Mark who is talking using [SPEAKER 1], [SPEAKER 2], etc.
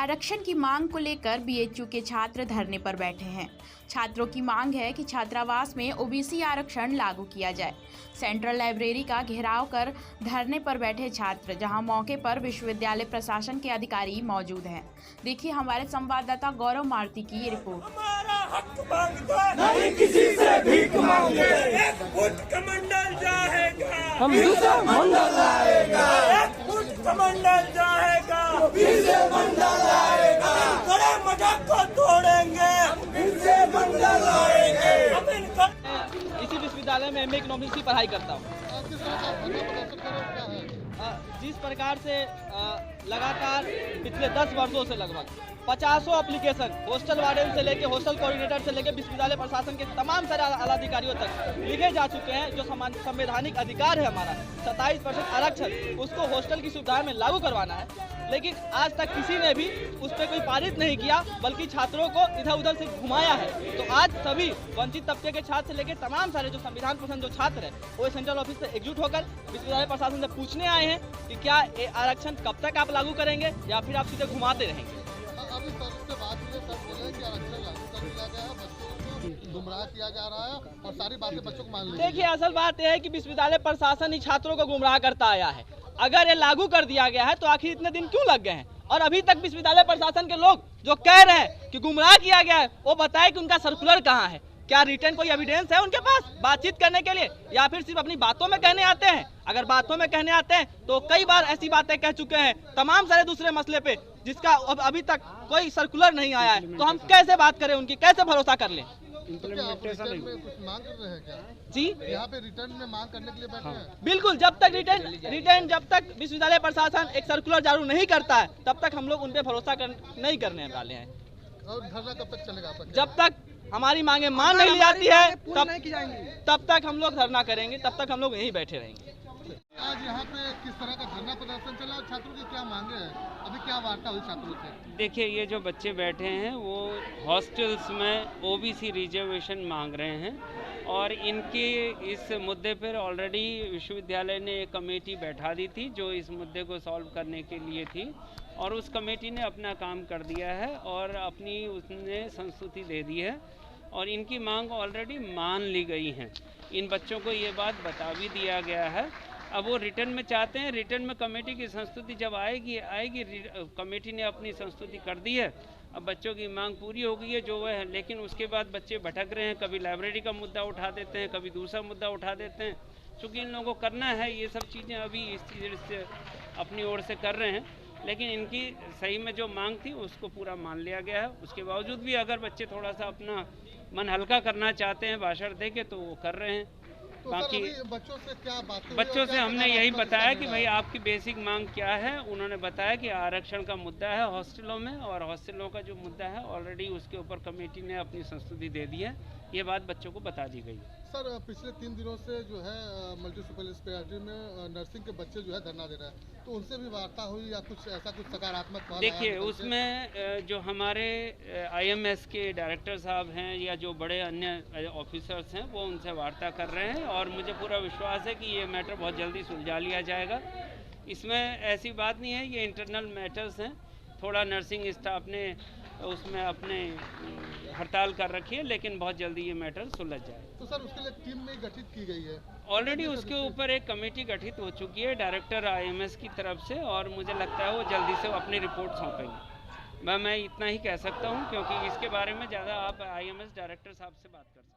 [SPEAKER 1] आरक्षण की मांग को लेकर बीएचयू के छात्र धरने पर बैठे हैं। छात्रों की मांग है कि छात्रावास में ओबीसी आरक्षण लागू किया जाए। सेंट्रल लाइब्रेरी का घेराव कर धरने पर बैठे छात्र, जहां मौके पर विश्वविद्यालय प्रशासन के अधिकारी मौजूद हैं। देखिए हमारे संवाददाता गौरव मारुति की ये रिपोर्ट।
[SPEAKER 2] हमारा हक मांगते नहीं किसी से भीख मांगे, एक बुद्ध कमंडल जाएगा, हम दूसरा मंडल लाएगा, एक बुद्ध कमंडल जाएगा, दूसरे मंडल लाएगा, बड़े मजाक को तोड़ेंगे, दूसरे मंडल लाएंगे।
[SPEAKER 3] इसी विश्वविद्यालय में एमए इकोनॉमिक्स की पढ़ाई करता हूँ। जिस प्रकार से लगातार पिछले 10 वर्षों से लगभग 50 एप्लीकेशन हॉस्टल वार्डन से लेकर हॉस्टल कोऑर्डिनेटर से लेकर विश्वविद्यालय प्रशासन के तमाम सारे आलाधिकारियों तक लिखे जा चुके हैं। जो संवैधानिक अधिकार है हमारा 27% आरक्षण, उसको हॉस्टल की सुविधा में लागू करवाना है, लेकिन आज तक किसी ने भी उस पर कोई पारित नहीं किया, बल्कि छात्रों को इधर उधर से घुमाया है। तो आज सभी वंचित तबके के छात्र से लेकर तमाम सारे जो संविधान पसंद जो छात्र है वो सेंट्रल ऑफिस से एकजुट होकर विश्वविद्यालय प्रशासन से पूछने आए हैं कि क्या ये आरक्षण कब तक आप लागू करेंगे या फिर आप सीधे घुमाते रहेंगे।
[SPEAKER 4] अभी सर से बात हुई, सर बोले कि आरक्षण लागू कर दिया गया है, बच्चों को गुमराह किया जा रहा है और सारी बातें बच्चों को मान ली।
[SPEAKER 3] देखिए असल बात यह है कि विश्वविद्यालय प्रशासन ही छात्रों को गुमराह करता आया है। अगर ये लागू कर दिया गया है तो आखिर इतने दिन क्यों लग गए हैं? और अभी तक विश्वविद्यालय प्रशासन के लोग जो कह रहे हैं कि गुमराह किया गया है, वो बताए कि उनका सर्कुलर कहाँ है। क्या रिटर्न कोई एविडेंस है उनके पास बातचीत करने के लिए, या फिर सिर्फ अपनी बातों में कहने आते हैं? अगर बातों में कहने आते हैं तो कई बार ऐसी बातें कह चुके हैं तमाम सारे दूसरे मसले पे, जिसका अभी तक कोई सर्कुलर नहीं आया है। तो हम कैसे बात करें उनकी, कैसे भरोसा कर लें?
[SPEAKER 4] इम्प्लीमेंटेशन में कुछ मांग कर रहे हैं क्या
[SPEAKER 3] जी?
[SPEAKER 4] यहाँ पे रिटर्न में मांग करने के लिए बैठे हैं?
[SPEAKER 3] बिल्कुल, जब तक रिटर्न जब तक विश्वविद्यालय प्रशासन एक सर्कुलर जारी नहीं करता है तब तक हम लोग उन पे भरोसा नहीं करने वाले हैं।
[SPEAKER 4] और धरना कब तक चलेगा?
[SPEAKER 3] जब तक हमारी मांगे मान नहीं ली जाती है तब तक हम लोग धरना करेंगे, तब तक हम लोग यहीं बैठे रहेंगे।
[SPEAKER 4] आज यहाँ पे किस तरह का धरना प्रदर्शन चला और छात्रों की क्या मांगे हैं? अभी क्या वार्ता हुई छात्रों से?
[SPEAKER 5] देखिए, ये जो बच्चे बैठे हैं वो हॉस्टल्स में ओबीसी रिजर्वेशन मांग रहे हैं और इनके इस मुद्दे पर ऑलरेडी विश्वविद्यालय ने एक कमेटी बैठा दी थी जो इस मुद्दे को सॉल्व करने के लिए थी, और उस कमेटी ने अपना काम कर दिया है और अपनी उसने संस्तुति दे दी है और इनकी मांग ऑलरेडी मान ली गई हैं। इन बच्चों को ये बात बता भी दिया गया है। अब वो रिटर्न में चाहते हैं, रिटर्न में कमेटी की संस्तुति जब आएगी कमेटी ने अपनी संस्तुति कर दी है। अब बच्चों की मांग पूरी हो गई है जो वह है, लेकिन उसके बाद बच्चे भटक रहे हैं, कभी लाइब्रेरी का मुद्दा उठा देते हैं, कभी दूसरा मुद्दा उठा देते हैं। चूँकि इन लोगों को करना है ये सब चीज़ें, अभी इस चीज़ से अपनी ओर से कर रहे हैं, लेकिन इनकी सही में जो मांग थी उसको पूरा मान लिया गया है। उसके बावजूद भी अगर बच्चे थोड़ा सा अपना मन हल्का करना चाहते हैं भाषण दे के तो वो कर रहे हैं।
[SPEAKER 4] तो
[SPEAKER 5] बाकी
[SPEAKER 4] बच्चों से क्या बात हुई?
[SPEAKER 5] बच्चों से हमने यही बताया कि भाई आपकी बेसिक मांग क्या है। उन्होंने बताया कि आरक्षण का मुद्दा है हॉस्टलों में, और हॉस्टलों का जो मुद्दा है ऑलरेडी उसके ऊपर कमेटी ने अपनी संस्तुति दे दी है। ये बात बच्चों को बता दी गई।
[SPEAKER 4] सर, पिछले 3 दिनों से जो है मल्टी सुपर स्पेशलिटी में नर्सिंग के बच्चे जो है धरना दे रहे हैं, तो उनसे भी वार्ता हुई या कुछ ऐसा कुछ सकारात्मक?
[SPEAKER 5] देखिए, उसमें जो हमारे IMS के डायरेक्टर साहब हैं या जो बड़े अन्य ऑफिसर्स हैं वो उनसे वार्ता कर रहे हैं और मुझे पूरा विश्वास है कि ये मैटर बहुत जल्दी सुलझा लिया जाएगा। इसमें ऐसी बात नहीं है, ये इंटरनल मैटर्स हैं। थोड़ा नर्सिंग स्टाफ ने उसमें अपने हड़ताल कर रखी है, लेकिन बहुत जल्दी ये मैटर सुलझ जाए।
[SPEAKER 4] तो सर उसके लिए टीम में गठित की गई है
[SPEAKER 5] ऑलरेडी, उसके ऊपर एक कमेटी गठित हो चुकी है डायरेक्टर IMS की तरफ से, और मुझे लगता है वो जल्दी से अपनी रिपोर्ट सौंपेंगे। मैं इतना ही कह सकता हूँ, क्योंकि इसके बारे में ज़्यादा आप IMS डायरेक्टर साहब से बात कर सकते हैं।